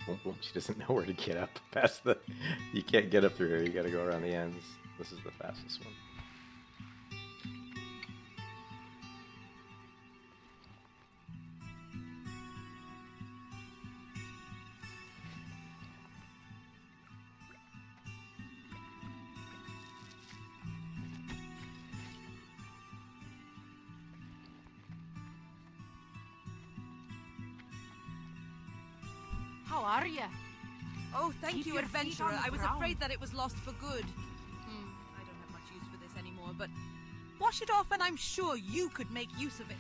Boom, boom. She doesn't know where to get up past the... You can't get up through here. You got to go around the ends. This is the fastest one. How are you? Oh, thank Keep you, your feet adventurer. on the I was ground. afraid that it was lost for good. I don't have much use for this anymore, but wash it off and I'm sure you could make use of it.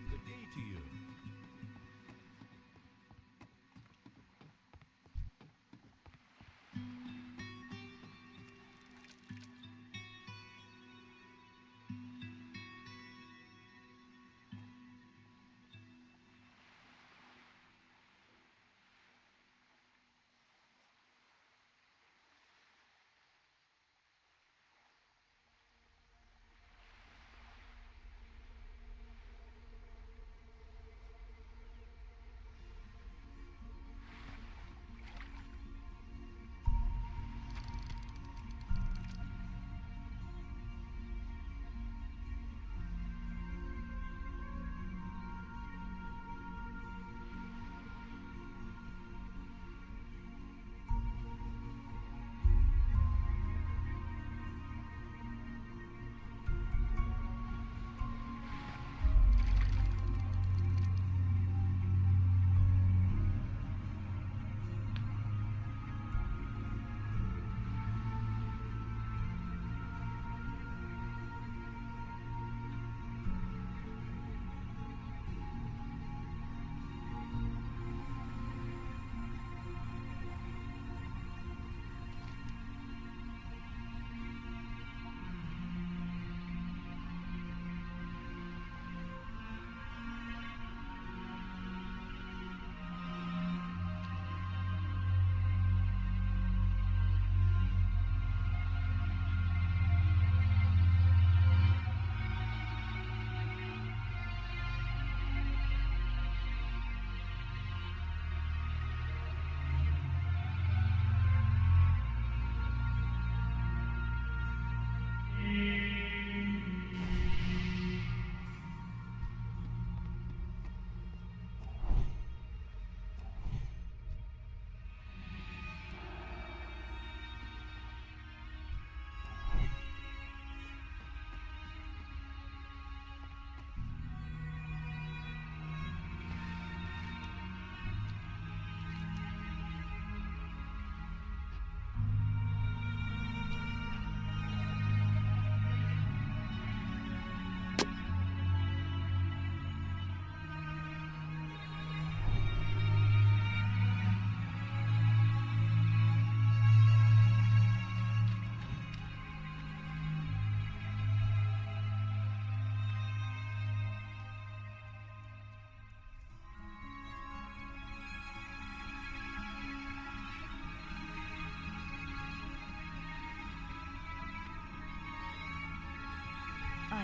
Good day to you.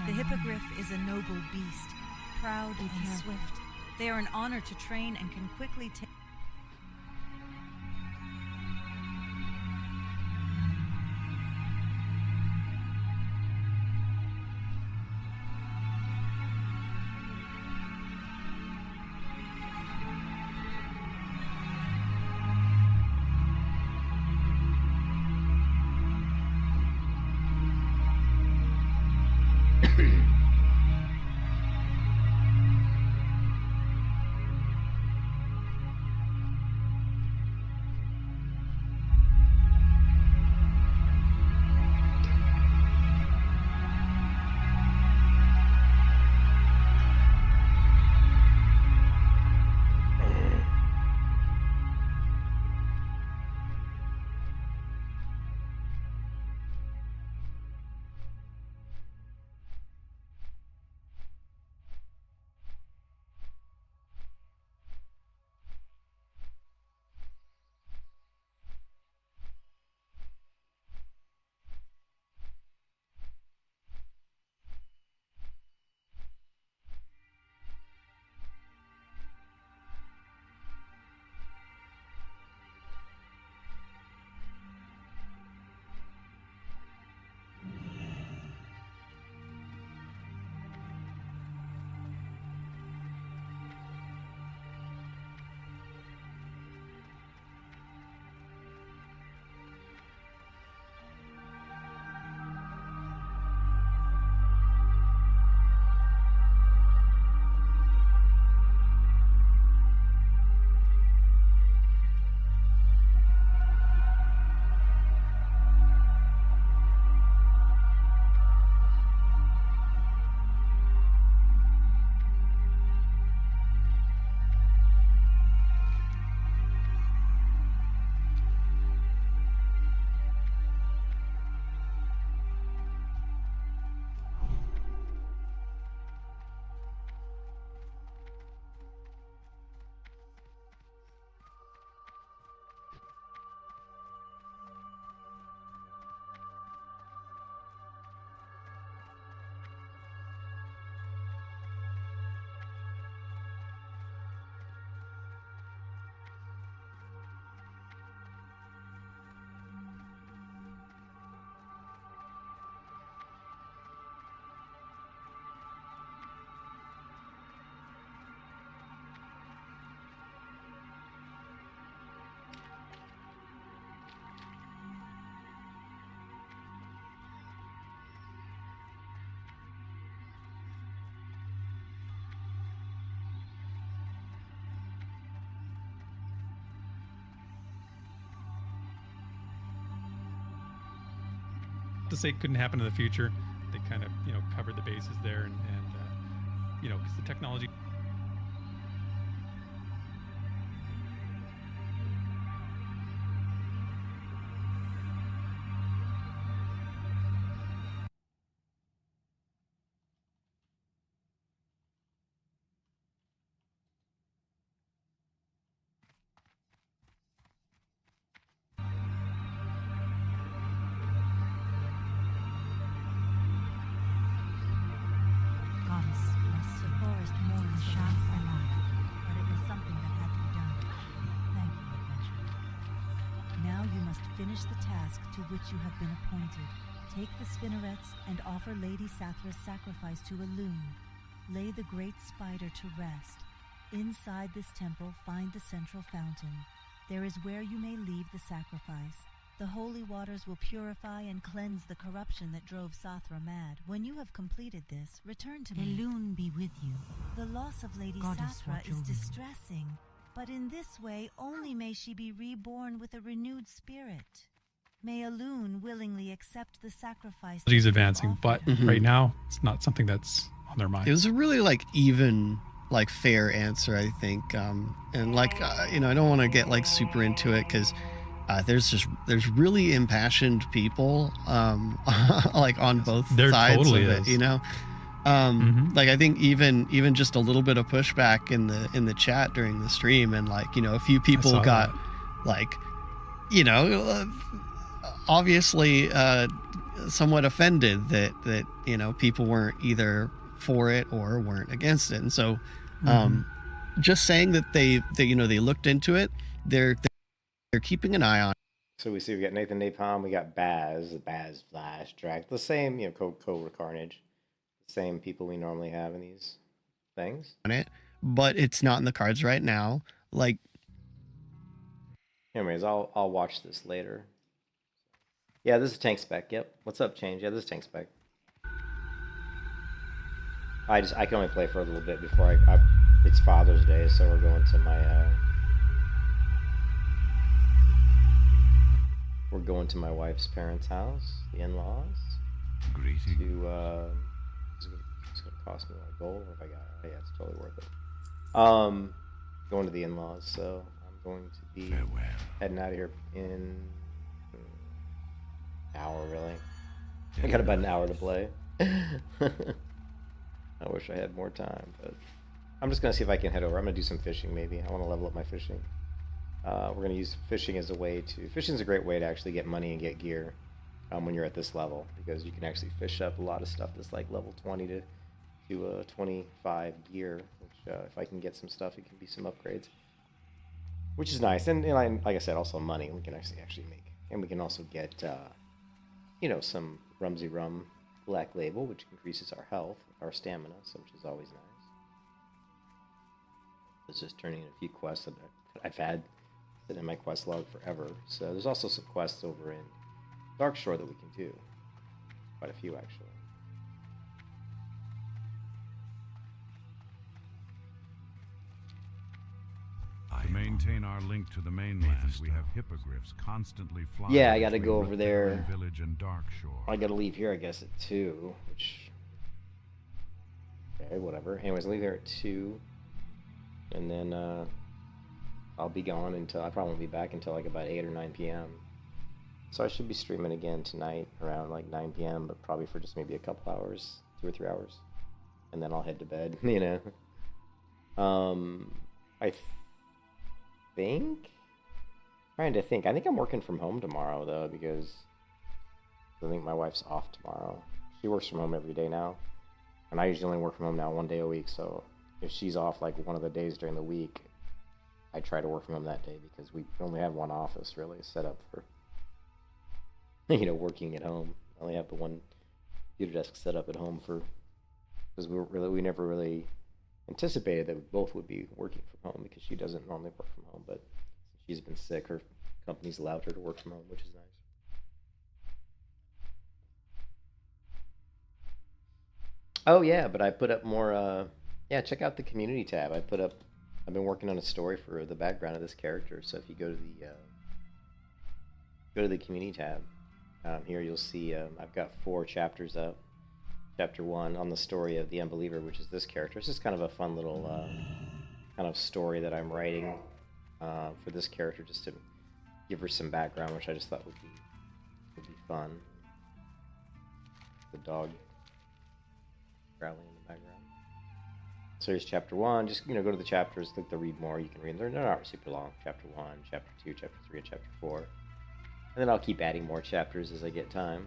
The hippogriff is a noble beast, proud and swift. They are an honor to train and can quickly take. to say it couldn't happen in the future. They kind of, covered the bases there, and because the technology. Goddess, the forest mourns the last I like, but it was something that had to be done. Thank you, adventurer. Now you must finish the task to which you have been appointed. Take the spinnerets and offer Lady Sathra's sacrifice to a loom. Lay the great spider to rest. Inside this temple, find the central fountain. There is where you may leave the sacrifice. The holy waters will purify and cleanse the corruption that drove Sathra mad. When you have completed this, return to me. Elwynn be with you. The loss of Lady Sathra is distressing, but in this way only may she be reborn with a renewed spirit. May Elwynn willingly accept the sacrifice. She's advancing, but right now it's not something that's on their mind. It was a really even fair answer, I think, and I don't want to get super into it because there's really impassioned people on both sides totally of it, is. I think even just a little bit of pushback in the chat during the stream, and a few people got obviously somewhat offended that people weren't either for it or weren't against it, and so just saying that they looked into it, they're keeping an eye on. So we see we got Nathan Napalm, we got Baz Flash, Drac, the same, Cobra Carnage, the same people we normally have in these things. On it, but it's not in the cards right now. Anyways, I'll watch this later. Yeah, this is tank spec. Yep. What's up, Change? Yeah, this is tank spec. I can only play for a little bit before it's Father's Day, so we're going to my wife's parents' house, the in-laws. Greetings. It's gonna cost me like gold, or if I got it. Yeah, it's totally worth it. Going to the in-laws, so I'm going to be heading out of here in an hour, really. I got about an hour to play. I wish I had more time, but I'm just gonna see if I can head over. I'm gonna do some fishing, maybe. I want to level up my fishing. We're going to use fishing as a way to... Fishing is a great way to actually get money and get gear when you're at this level, because you can actually fish up a lot of stuff that's like level 20 to 25 gear, which if I can get some stuff, it can be some upgrades, which is nice. And like I said, also money we can actually make. And we can also get, some Rumsy Rum Black Label, which increases our health, our stamina, which is always nice. It's just turning in a few quests that I've had in my quest log forever. So there's also some quests over in Darkshore that we can do. Quite a few, actually. To maintain our link to the mainland, we have hippogriffs constantly flying. Yeah, I gotta between go over there. Village and Darkshore. I gotta leave here, I guess, at 2, which... Okay, whatever. Anyways, leave here at 2. And then, I'll be gone until... I probably won't be back until, about 8 or 9 p.m. So I should be streaming again tonight around, 9 p.m., but probably for just maybe a couple hours, 2 or 3 hours. And then I'll head to bed, I think... Trying to think. I think I'm working from home tomorrow, though, because I think my wife's off tomorrow. She works from home every day now. And I usually only work from home now 1 day a week, so if she's off, one of the days during the week, I try to work from home that day, because we only have one office, really, set up for, working at home. I only have the one computer desk set up at home because we never really anticipated that we both would be working from home, because she doesn't normally work from home, but she's been sick. Her company's allowed her to work from home, which is nice. Oh yeah, but I put up more, check out the community tab. I've been working on a story for the background of this character, so if you go to the community tab, Here you'll see I've got 4 chapters up. Chapter 1 on the story of the Unbeliever, which is this character. It's just kind of a fun little kind of story that I'm writing for this character, just to give her some background, which I just thought would be fun. The dog growling in the background. So here's chapter 1. Just go to the chapters, click the read more. You can read them. They're not super long. Chapter 1, chapter 2, chapter 3, and chapter 4. And then I'll keep adding more chapters as I get time.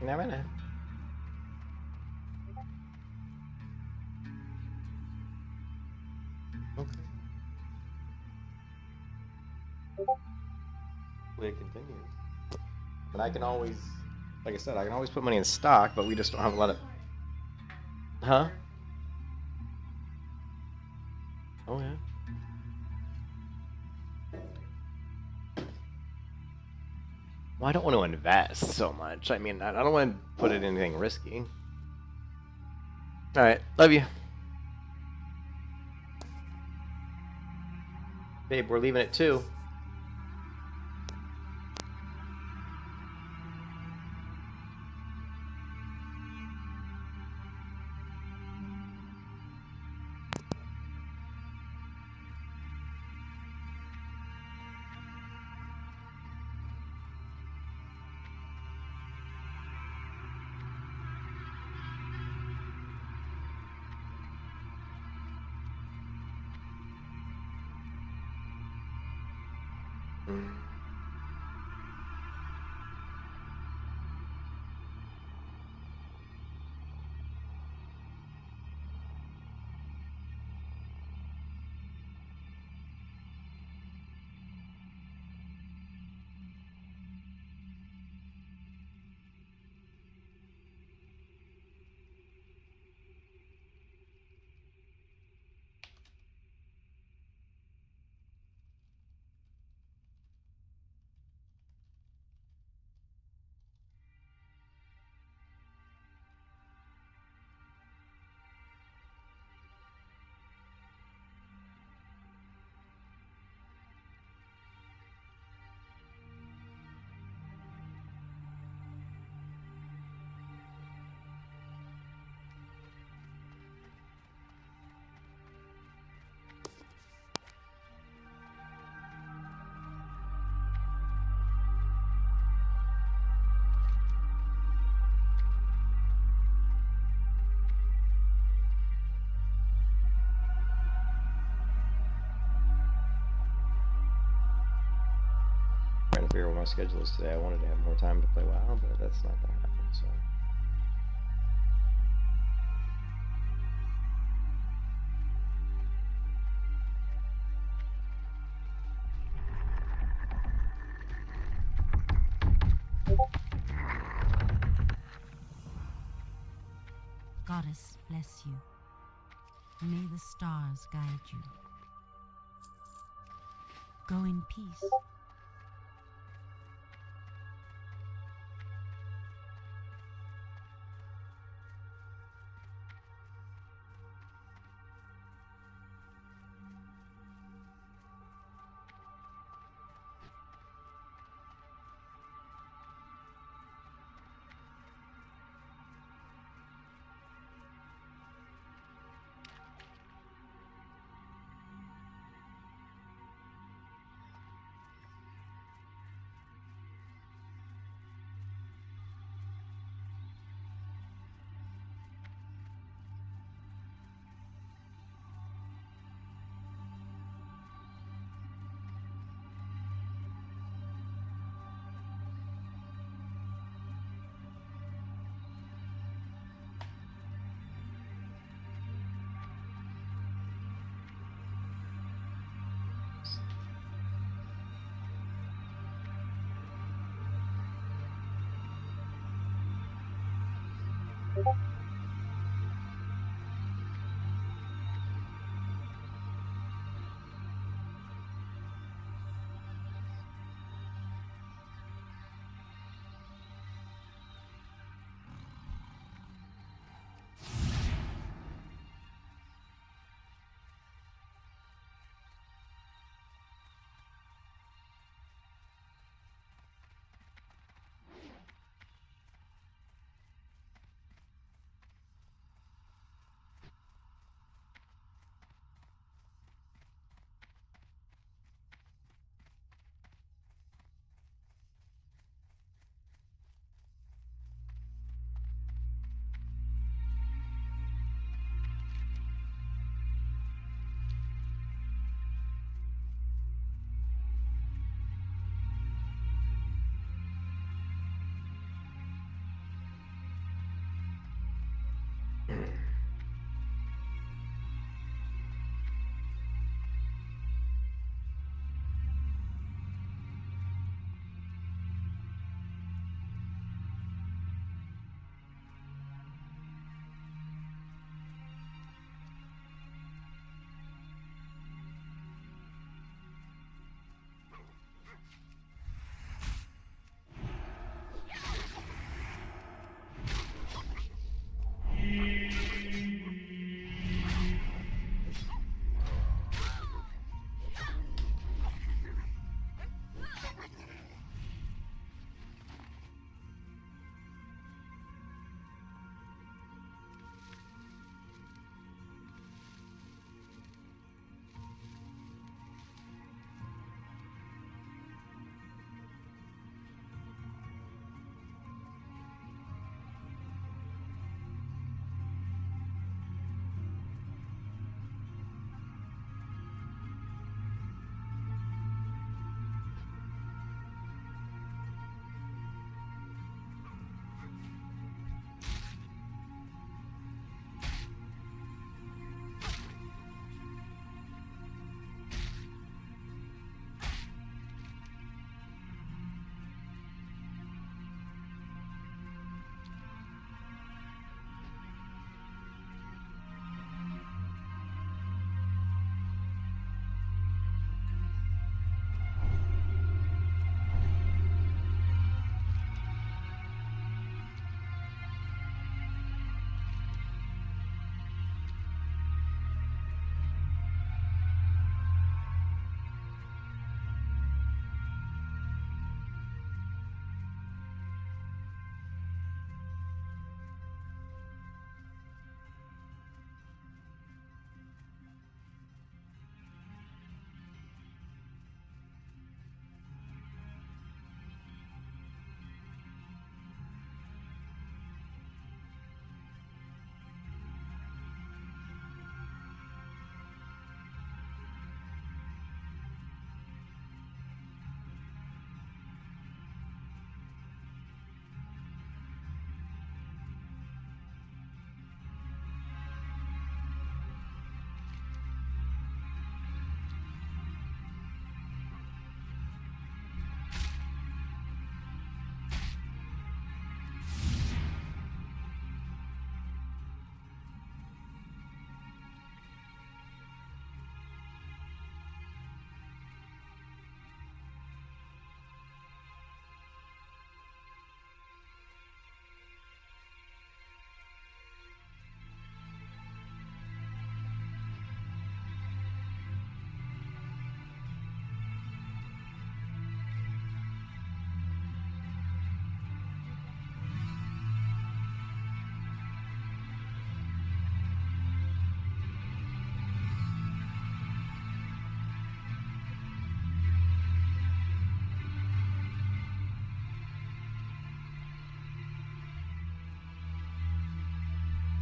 Never know. Okay. It continues. And I can always, like I said, I can always put money in stock, but we just don't have a lot of. Huh? Oh yeah. Well, I don't want to invest so much. I mean, I don't want to put it in anything risky. All right, love you. Babe, we're leaving at 2. Trying to figure out what my schedule is today. I wanted to have more time to play WoW, but that's not gonna happen. So. Goddess bless you. May the stars guide you. Go in peace.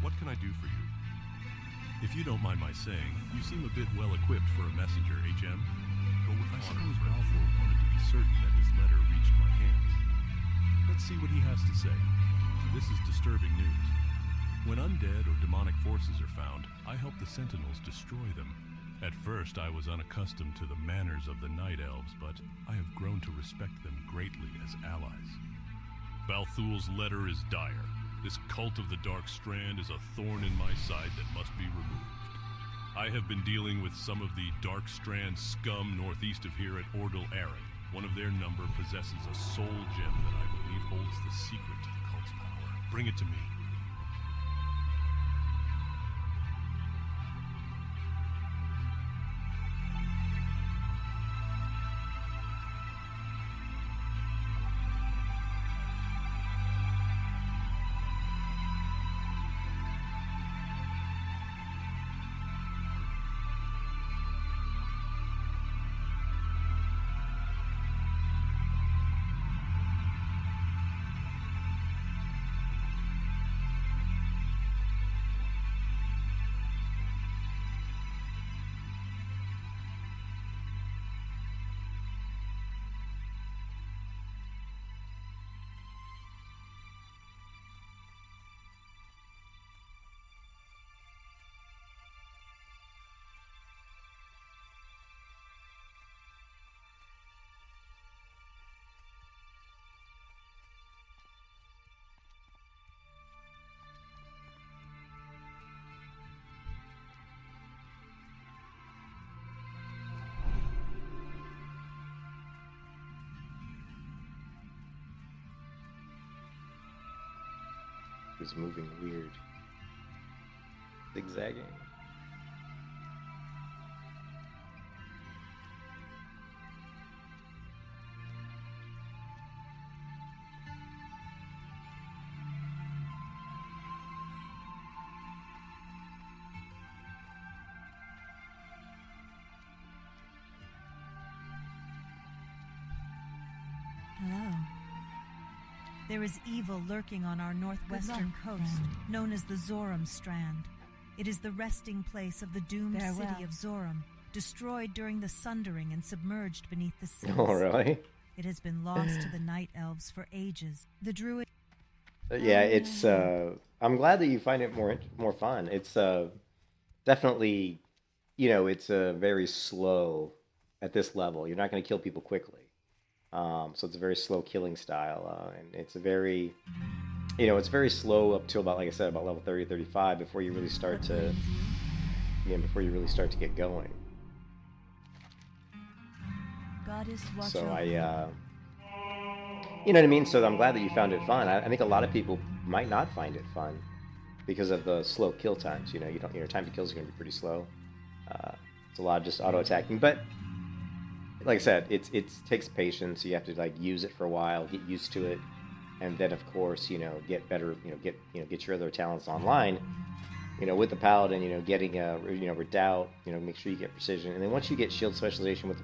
What can I do for you? If you don't mind my saying, you seem a bit well equipped for a messenger, HM. But I suppose Balfour wanted to be certain that his letter reached my hands. Let's see what he has to say. This is disturbing news. When undead or demonic forces are found, I help the Sentinels destroy them. At first, I was unaccustomed to the manners of the Night Elves, but I have grown to respect them greatly as allies. Balthul's letter is dire. This cult of the Dark Strand is a thorn in my side that must be removed. I have been dealing with some of the Dark Strand scum northeast of here at Ordal Aaron. One of their number possesses a soul gem that I believe holds the secret to the cult's power. Bring it to me. It's moving weird. Zigzagging. Hello. There is evil lurking on our northwestern coast, known as the Zoram Strand. It is the resting place of the doomed city of Zoram, destroyed during the Sundering and submerged beneath the seas. Oh, really? It has been lost to the Night Elves for ages. The Druid... Yeah, it's, I'm glad that you find it more fun. It's, definitely, you know, it's, very slow at this level. You're not going to kill people quickly. So it's a very slow killing style, and it's a very, you know, it's very slow up till about, like I said, about level 30, 35 before you really start to, before you really start to get going. So I, you know what I mean? So I'm glad that you found it fun. I think a lot of people might not find it fun because of the slow kill times. You know, your time to kills are going to be pretty slow. It's a lot of just auto attacking, but like I said, it takes patience. You have to like use it for a while, get used to it, and then of course, you know, get better. Get your other talents online. You know, with the Paladin, you know, getting redoubt. You know, make sure you get precision, and then once you get shield specialization with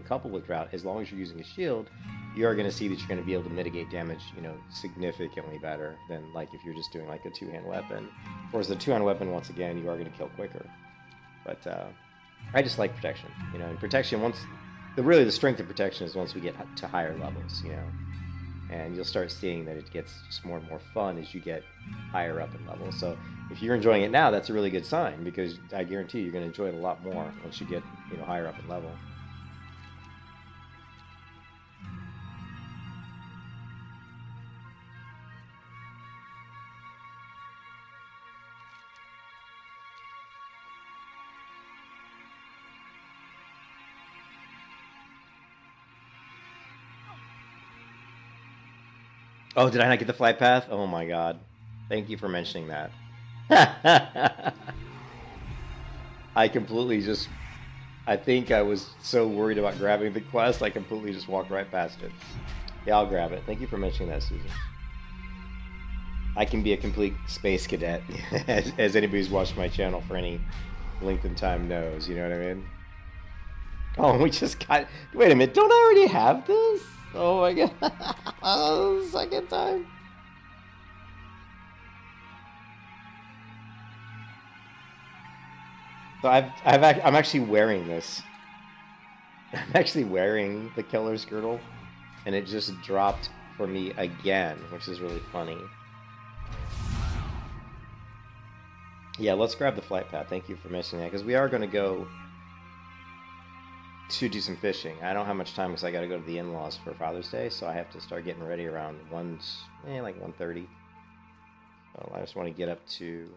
coupled with drought, as long as you're using a shield, you are going to see that you're going to be able to mitigate damage, you know, significantly better than like if you're just doing like a two-hand weapon. Whereas the two-hand weapon, once again, you are going to kill quicker. But I just like protection. You know, and protection really the strength of protection is once we get to higher levels, you know, and you'll start seeing that it gets just more and more fun as you get higher up in level. So if you're enjoying it now, that's a really good sign, because I guarantee you're going to enjoy it a lot more once you get, you know, higher up in level. Oh, did I not get the flight path? Oh my god. Thank you for mentioning that. I think I was so worried about grabbing the quest, I completely just walked right past it. Yeah, I'll grab it. Thank you for mentioning that, Susan. I can be a complete space cadet, as anybody who's watched my channel for any length of time knows, you know what I mean? Oh, we just got... Wait a minute, don't I already have this? Oh my god. Oh, second time. So I'm actually wearing this. I'm actually wearing the killer's girdle, and it just dropped for me again, which is really funny. Yeah, let's grab the flight path. Thank you for mentioning that, because we are going to go to do some fishing. I don't have much time because I got to go to the in-laws for Father's Day, so I have to start getting ready around like 1:30. So I just want to get up to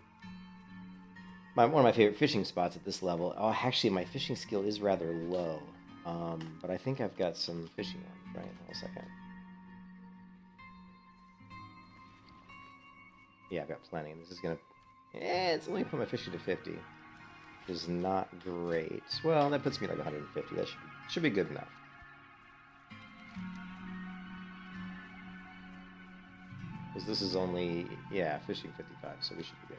one of my favorite fishing spots at this level. Oh, actually, my fishing skill is rather low, but I think I've got some fishing ones, right? Hold a second. Yeah, I've got plenty. This is gonna. It's only put my fishing to 50. Which is not great. Well, that puts me like 150. That should be good enough. Because this is only, yeah, fishing 55, so we should be good.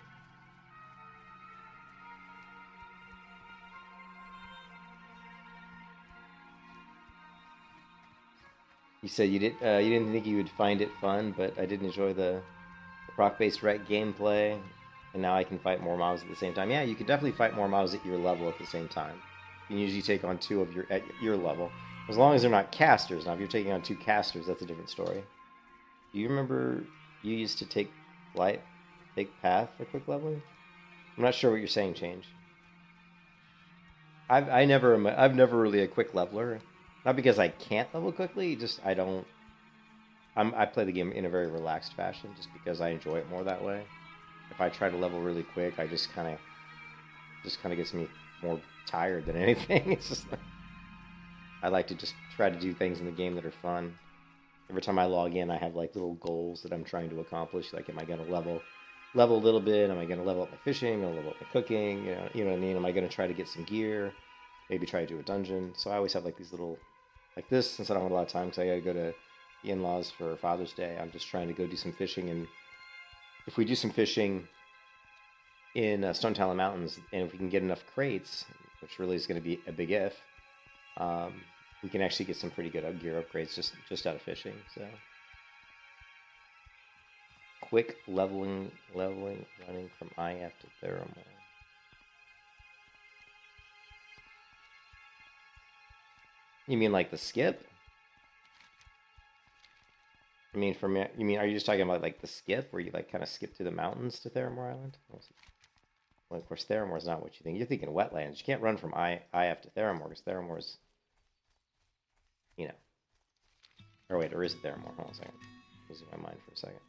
You said you didn't think you would find it fun, but I did enjoy the proc-based rec gameplay, and now I can fight more mobs at the same time. Yeah, you can definitely fight more mobs at your level at the same time. You can usually take on two of at your level, as long as they're not casters. Now, if you're taking on two casters, that's a different story. Do you remember you used to take path for quick leveling? I'm not sure what you're saying, Change. I've never really a quick leveler. Not because I can't level quickly, just I don't. I play the game in a very relaxed fashion, just because I enjoy it more that way. If I try to level really quick, I just kind of gets me more tired than anything. It's just like, I like to just try to do things in the game that are fun. Every time I log in, I have like little goals that I'm trying to accomplish. Like, am I going to level a little bit? Am I going to level up my fishing? Am I going to level up my cooking? You know what I mean? Am I going to try to get some gear? Maybe try to do a dungeon. So I always have like these little, like this, since I don't have a lot of time because I got to go to the in-laws for Father's Day. I'm just trying to go do some fishing, and if we do some fishing in Stone Talon Mountains, and if we can get enough crates, which really is going to be a big if, we can actually get some pretty good gear upgrades just out of fishing. So quick leveling, running from IF to Theramore. You mean like the skip? I mean, are you just talking about like the skip, where you like kind of skip through the mountains to Theramore Island? Well, of course, Theramore is not what you think. You're thinking wetlands. You can't run from IF to Theramore, because Theramore's, or wait, or is it Theramore? Hold on a second. Losing my mind for a second.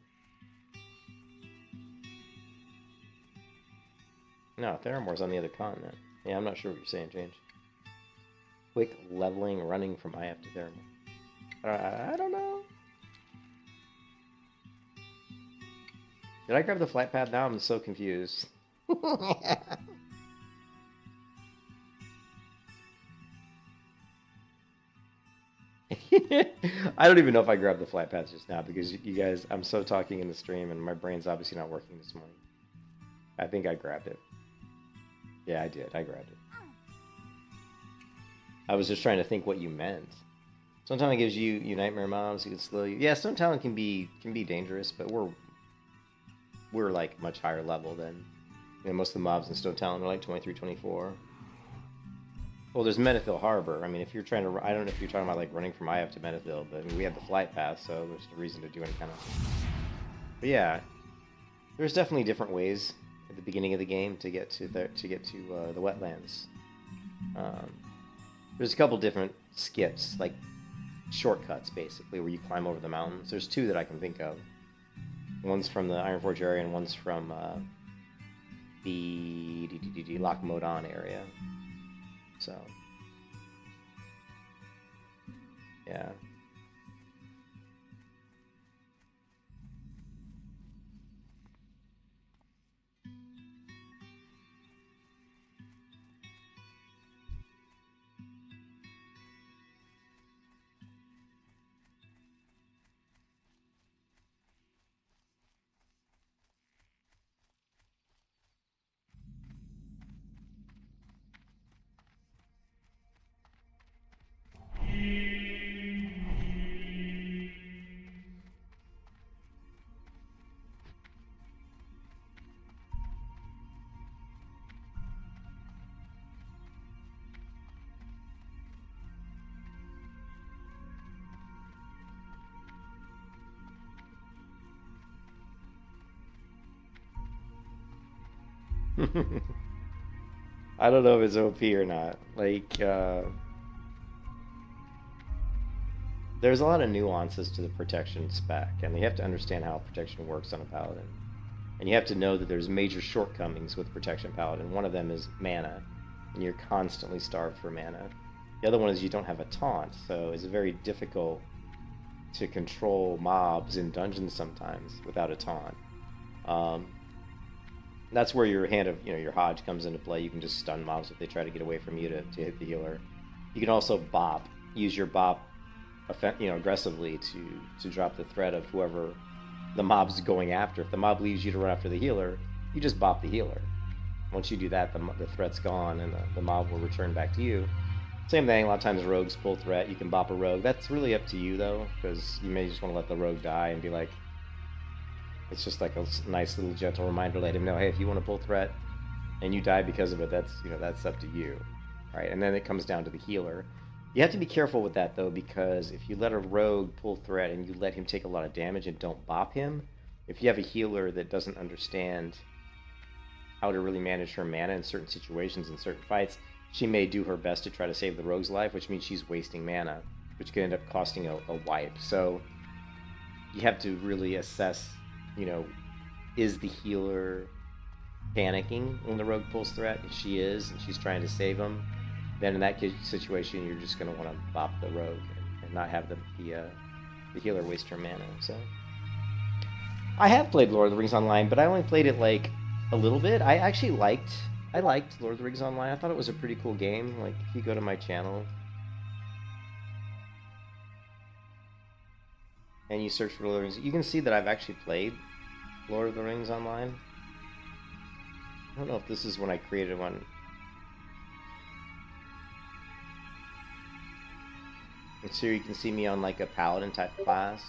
No, Theramore's on the other continent. Yeah, I'm not sure what you're saying, Change. Quick leveling, running from IF to Theramore. I don't know. Did I grab the flight path now? I'm so confused. I don't even know if I grabbed the flight path just now, because you guys, I'm so talking in the stream and my brain's obviously not working this morning. I think I grabbed it. Yeah, I did. I grabbed it. I was just trying to think what you meant. Stone Talon gives you nightmare mobs. You can slow you. Yeah, Stone Talon can be dangerous, but we're like much higher level than most of the mobs in Stone Talon are like 23, 24. Well, there's Menethil Harbor. I mean, if you're trying to, I don't know if you're talking about like running from IF to Menethil, but I mean, we have the flight path, so there's no reason to do any kind of. But yeah, there's definitely different ways at the beginning of the game to get to the wetlands. There's a couple different skips, like shortcuts, basically, where you climb over the mountains. There's two that I can think of. One's from the Ironforge area, and one's from the Loch Modan area. So, yeah. I don't know if it's OP or not. Like, there's a lot of nuances to the protection spec, and you have to understand how protection works on a paladin. And you have to know that there's major shortcomings with protection paladin. One of them is mana, and you're constantly starved for mana. The other one is you don't have a taunt, so it's very difficult to control mobs in dungeons sometimes without a taunt. That's where your hand of, your Hodge comes into play. You can just stun mobs if they try to get away from you to hit the healer. You can also bop, use your bop, aggressively to drop the threat of whoever the mob's going after. If the mob leaves you to run after the healer, you just bop the healer. Once you do that, the threat's gone and the mob will return back to you. Same thing, a lot of times rogues pull threat. You can bop a rogue. That's really up to you though, because you may just want to let the rogue die and be like, it's just like a nice little gentle reminder, let him know, hey, if you want to pull threat and you die because of it, that's up to you, right? And then it comes down to the healer. You have to be careful with that though, because if you let a rogue pull threat and you let him take a lot of damage and don't bop him, if you have a healer that doesn't understand how to really manage her mana in certain situations, in certain fights, she may do her best to try to save the rogue's life, which means she's wasting mana, which could end up costing a wipe. So you have to really assess, is the healer panicking when the rogue pulls threat? If she is, and she's trying to save him, then in that situation, you're just going to want to bop the rogue and not have the healer waste her mana. So I have played Lord of the Rings Online, but I only played it like a little bit. I liked Lord of the Rings Online. I thought it was a pretty cool game. Like, if you go to my channel and you search for Lord of the Rings, you can see that I've actually played Lord of the Rings Online. I don't know if this is when I created one. And so you can see me on like a Paladin type class,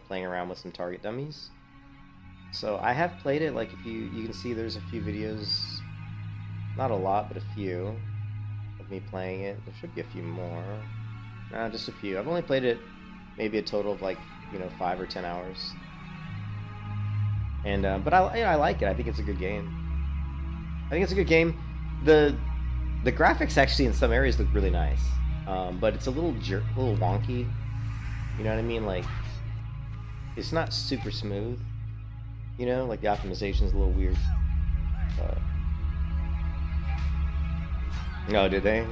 playing around with some target dummies. So I have played it. Like, if you can see there's a few videos, not a lot, but a few of me playing it. There should be a few more. Nah, just a few. I've only played it maybe a total of like 5 or 10 hours. And but I like it. I think it's a good game. The graphics actually in some areas look really nice, but it's a little wonky. You know what I mean? Like, it's not super smooth. Like the optimization's a little weird. No, did they?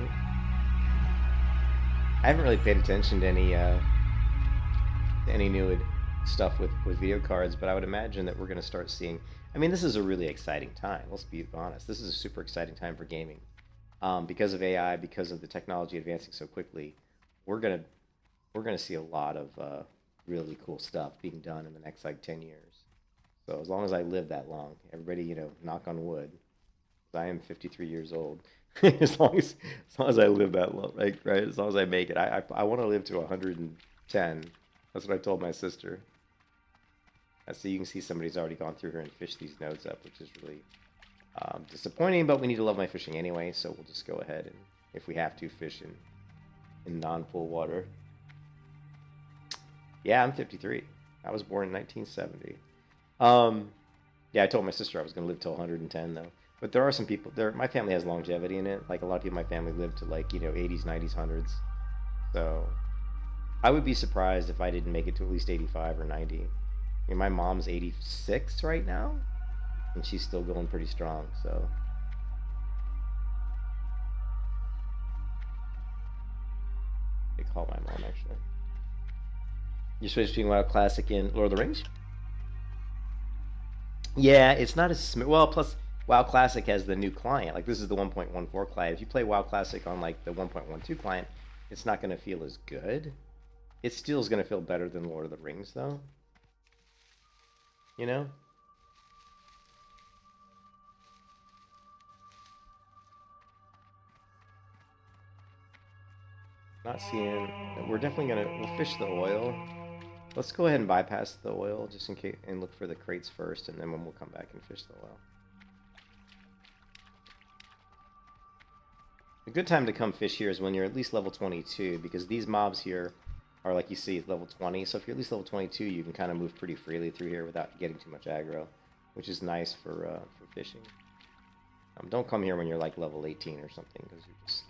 I haven't really paid attention to any new stuff with video cards, but I would imagine that we're going to start seeing. I mean, this is a really exciting time. Let's be honest. This is a super exciting time for gaming, because of AI, because of the technology advancing so quickly. We're gonna see a lot of really cool stuff being done in the next like 10 years. So as long as I live that long, everybody, knock on wood. I am 53 years old. as long as I live that long, right? As long as I make it, I want to live to 110. That's what I told my sister. So you can see somebody's already gone through here and fished these nodes up, which is really disappointing. But we need to love my fishing anyway, so we'll just go ahead and, if we have to, fish in non-pool water. Yeah, I'm 53. I was born in 1970. Yeah, I told my sister I was going to live till 110 though. But there are some people there. My family has longevity in it. Like, a lot of people in my family live to like 80s, 90s, 100s. So I would be surprised if I didn't make it to at least 85 or 90. I mean, my mom's 86 right now, and she's still going pretty strong. So they call my mom actually. You're supposed to be WoW Classic in Lord of the Rings? Yeah, it's not as smooth. Well, plus WoW Classic has the new client. Like, this is the 1.14 client. If you play WoW Classic on like the 1.12 client, it's not going to feel as good. It still is going to feel better than Lord of the Rings, though. Not seeing. We're definitely we'll fish the oil. Let's go ahead and bypass the oil just in case and look for the crates first, and then we'll come back and fish the oil. A good time to come fish here is when you're at least level 22, because these mobs here are, like you see, level 20. So if you're at least level 22, you can kind of move pretty freely through here without getting too much aggro, which is nice for fishing. Don't come here when you're like level 18 or something, because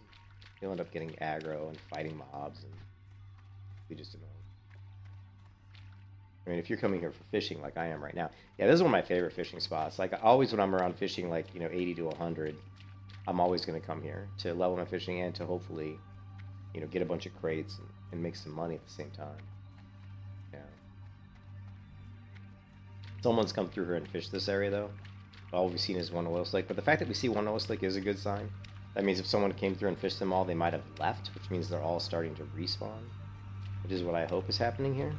you'll end up getting aggro and fighting mobs, and be just annoying. I mean, if you're coming here for fishing like I am right now, yeah, this is one of my favorite fishing spots. Like, always when I'm around fishing, like, 80 to 100, I'm always going to come here to level my fishing and to hopefully, get a bunch of crates and make some money at the same time. Yeah. Someone's come through here and fished this area, though. All we've seen is one oil slick, but the fact that we see one oil slick is a good sign. That means if someone came through and fished them all, they might have left, which means they're all starting to respawn, which is what I hope is happening here.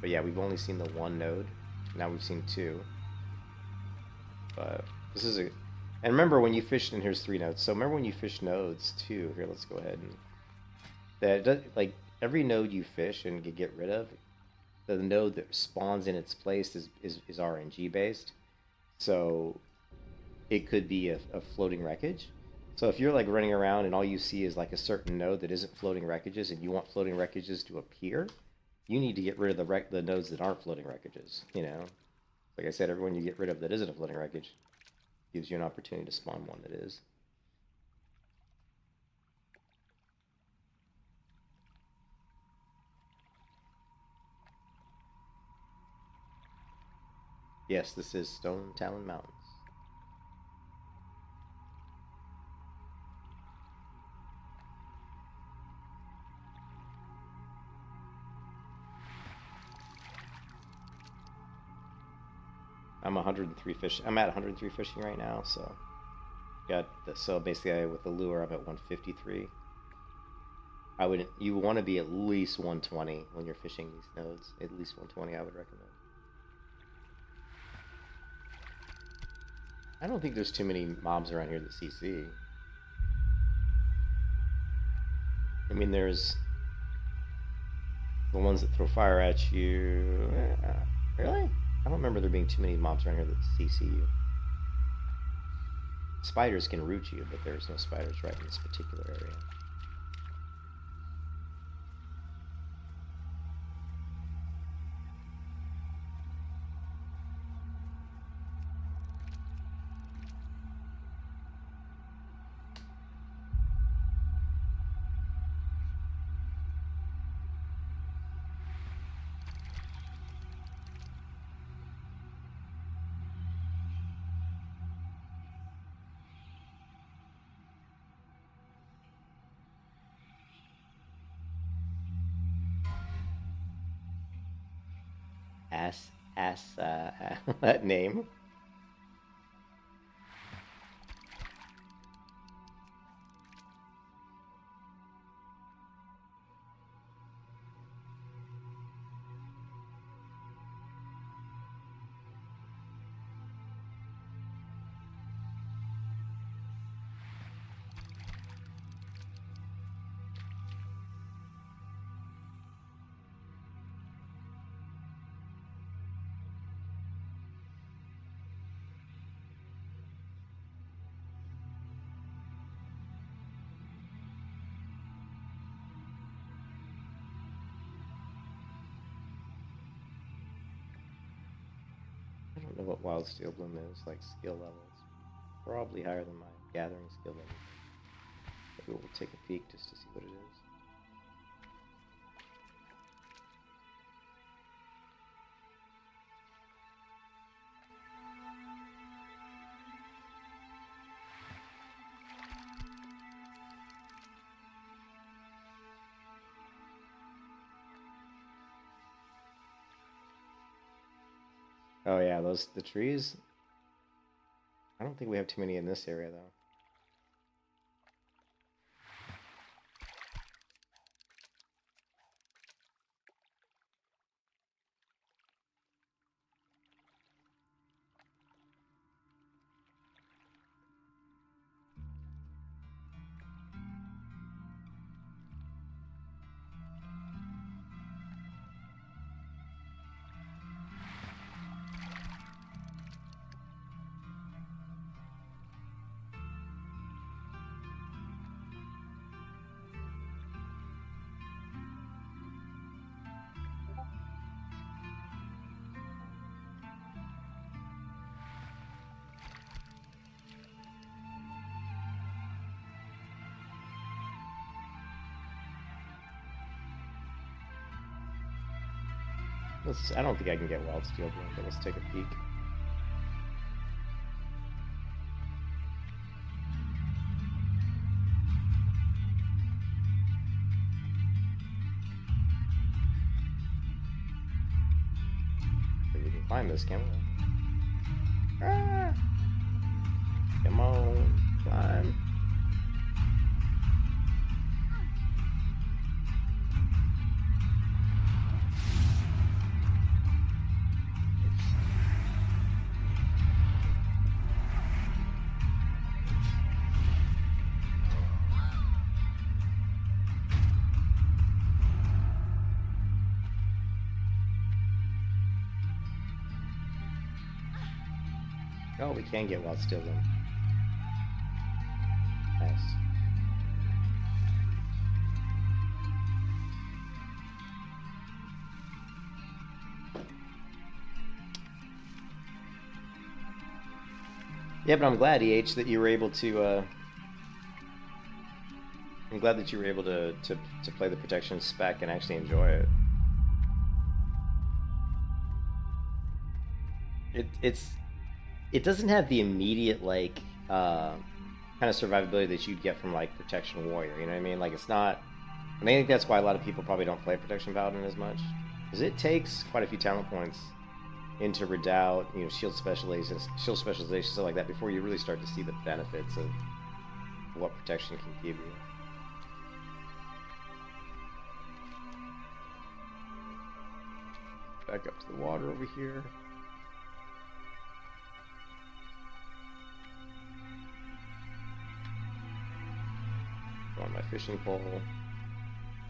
But yeah, we've only seen the one node. Now we've seen two. But this is and remember when you fished, and here's 3 nodes. So remember when you fish nodes too. Here, let's go ahead and like every node you fish and get rid of, the node that spawns in its place is RNG based. So it could be a floating wreckage. So if you're like running around and all you see is like a certain node that isn't floating wreckages, and you want floating wreckages to appear, you need to get rid of the nodes that aren't floating wreckages. Like I said, everyone you get rid of that isn't a floating wreckage gives you an opportunity to spawn one that is. Yes, this is Stone Talon Mountains. I'm at 103 fishing right now, so basically with the lure I'm at 153. You want to be at least 120 when you're fishing these nodes. At least 120 I would recommend. I don't think there's too many mobs around here that CC. I mean, there's the ones that throw fire at you. Really? I don't remember there being too many mobs around here that CC you. Spiders can root you, but there's no spiders right in this particular area. That name. I don't know what Wild Steel Bloom is, like skill levels. Probably higher than my gathering skill level. Maybe we'll take a peek just to see what it is. Oh yeah, the trees. I don't think we have too many in this area though. I don't think I can get Wild Steel Bloom, but let's take a peek. We can climb this, can't we? Ah! Come on, climb. Oh, we can get Wild Steel Bloom. Nice. Yeah, but I'm glad, EH, that you were able to. I'm glad that you were able to play the protection spec and actually enjoy it. It doesn't have the immediate like kind of survivability that you'd get from like Protection Warrior. You know what I mean? Like it's not. I think that's why a lot of people probably don't play Protection Paladin as much, because it takes quite a few talent points into redoubt, you know, shield specialization, stuff like that, before you really start to see the benefits of what protection can give you. Back up to the water over here. On my fishing pole.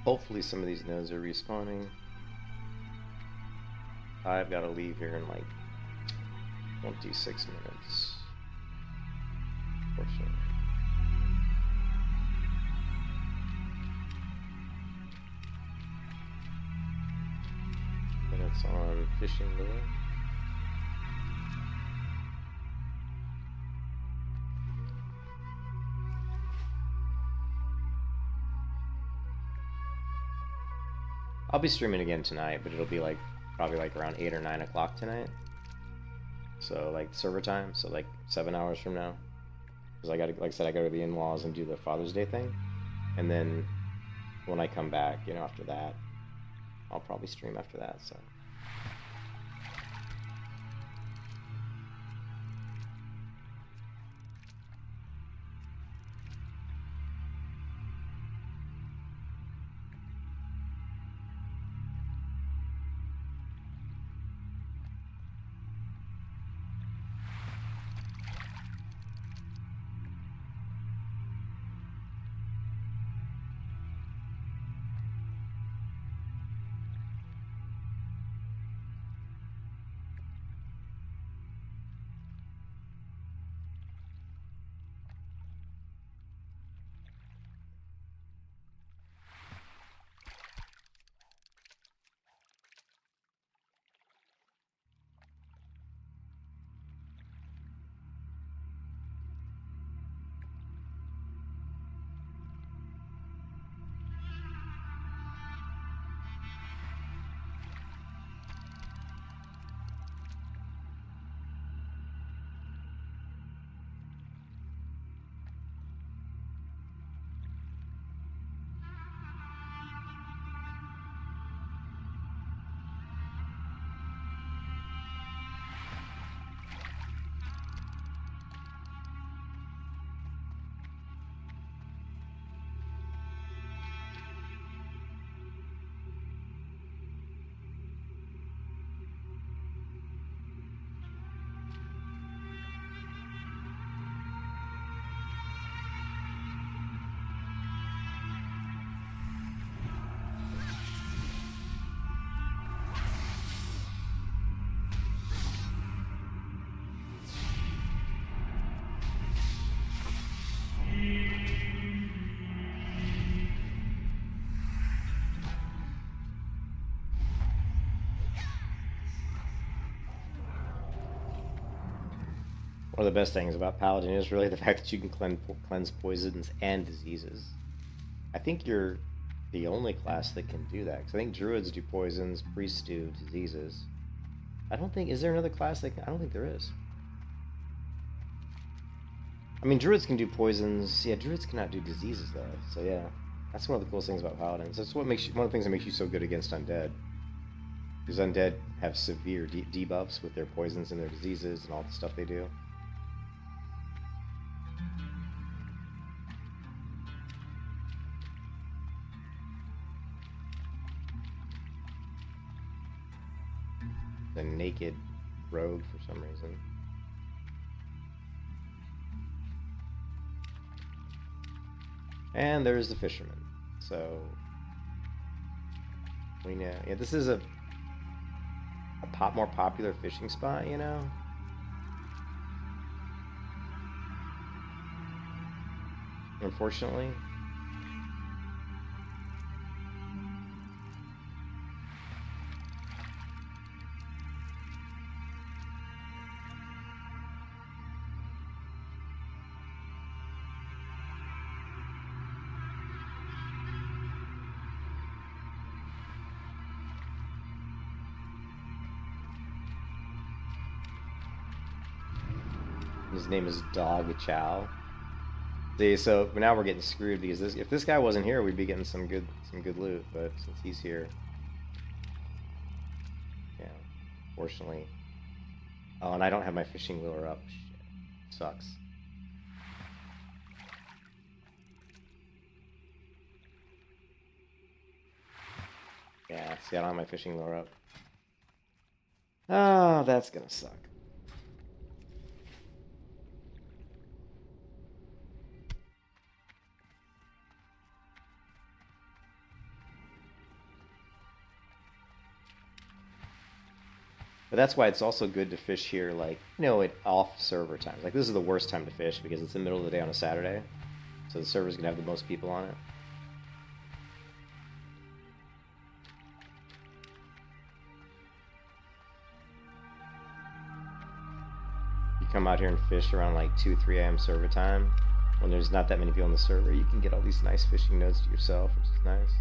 Hopefully some of these nodes are respawning. I've got to leave here in like 26 minutes. Fortunately. Minutes on fishing lure. I'll be streaming again tonight, but it'll be like probably like around 8 or 9 o'clock tonight. So like server time, so like 7 hours from now. Because I gotta, like I said, I go to the in-laws and do the Father's Day thing. And then when I come back, you know, after that, I'll probably stream after that, so. One of the best things about Paladin is really the fact that you can cleanse poisons and diseases. I think you're the only class that can do that. Because I think druids do poisons, priests do diseases. I don't think... Is there another class that can... I don't think there is. I mean, druids can do poisons. Yeah, druids cannot do diseases, though. So, yeah. That's one of the coolest things about paladins. That's what makes you... One of the things that makes you so good against undead. Because undead have severe debuffs with their poisons and their diseases and all the stuff they do. The naked rogue for some reason. And there's the fisherman. So we know, yeah, this is a more popular fishing spot, you know. Unfortunately. His name is Dog Chow. See, so now we're getting screwed because if this guy wasn't here, we'd be getting some good loot. But since he's here, yeah, fortunately. Oh, and I don't have my fishing lure up. Shit, sucks. Yeah, see, I don't have my fishing lure up. Oh, that's gonna suck. But that's why it's also good to fish here, like, you know, at off server times. Like, this is the worst time to fish because it's the middle of the day on a Saturday. So the server's gonna have the most people on it. You come out here and fish around like 2, 3 a.m. server time, when there's not that many people on the server, you can get all these nice fishing nodes to yourself, which is nice.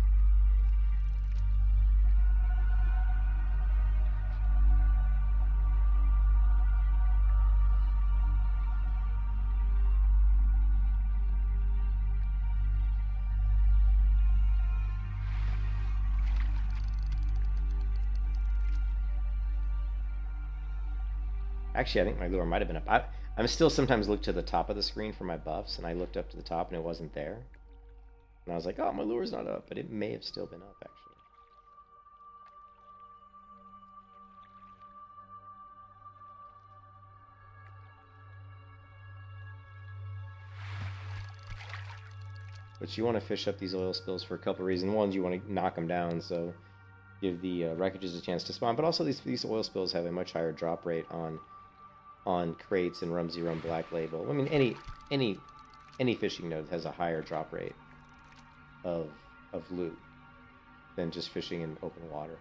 Actually, I think my lure might have been up. I'm still sometimes look to the top of the screen for my buffs, and I looked up to the top and it wasn't there. And I was like, oh, my lure's not up, but it may have still been up, actually. But you want to fish up these oil spills for a couple of reasons. One, you want to knock them down, so give the wreckages a chance to spawn. But also, these oil spills have a much higher drop rate on crates and Rumsey Rum Black Label. I mean, any fishing node has a higher drop rate of loot than just fishing in open water.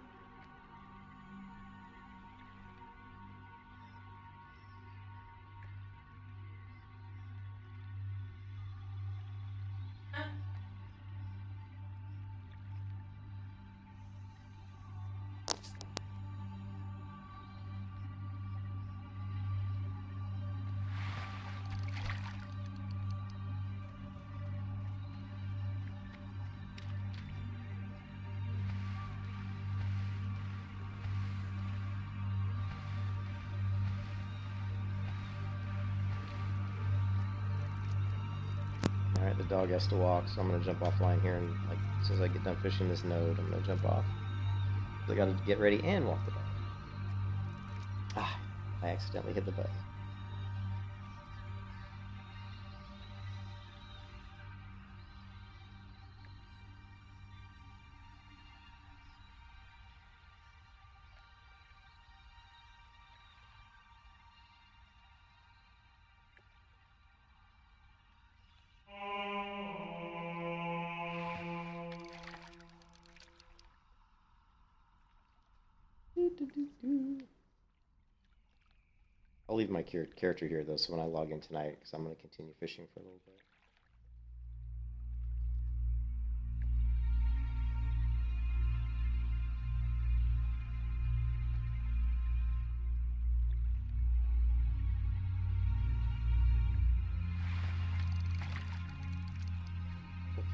Alright, the dog has to walk, so I'm going to jump offline here, and like as soon as I get done fishing this node, I'm going to jump off. I got to get ready and walk the dog. Ah, I accidentally hit the button. I'll leave my character here though, so when I log in tonight, because I'm going to continue fishing for a little bit.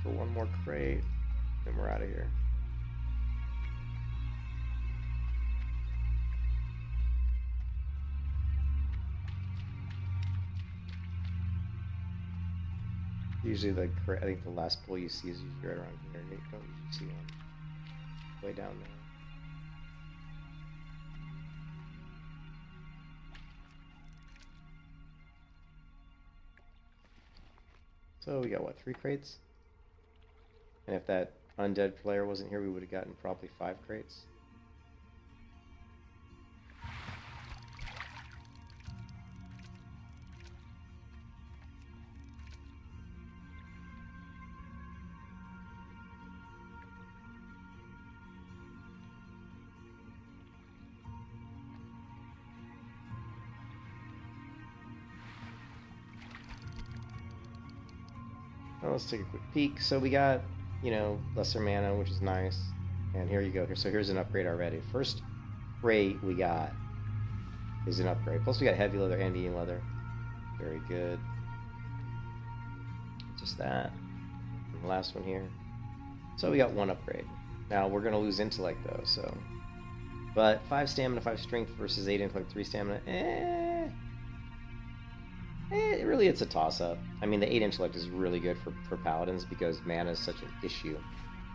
Look for one more crate, then we're out of here. Usually I think the last pull you see is usually right around here. You don't usually see one way down there. So we got what, 3 crates? And if that undead player wasn't here, we would have gotten probably 5 crates. Well, let's take a quick peek. So we got, you know, lesser mana, which is nice. And here you go. So here's an upgrade already. First crate we got is an upgrade. Plus we got heavy leather and Indian leather. Very good. Just that. And the last one here. So we got 1 upgrade. Now we're going to lose intellect though, so. But 5 stamina, 5 strength versus 8 intellect, 3 stamina. Really, it's a toss-up. I mean, the 8 intellect is really good for paladins because mana is such an issue.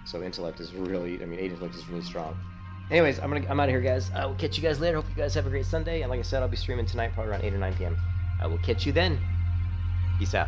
So intellect is really, I mean, 8 intellect is really strong. Anyways, I'm out of here, guys. I will catch you guys later. Hope you guys have a great Sunday. And like I said, I'll be streaming tonight, probably around 8 or 9 p.m. I will catch you then. Peace out.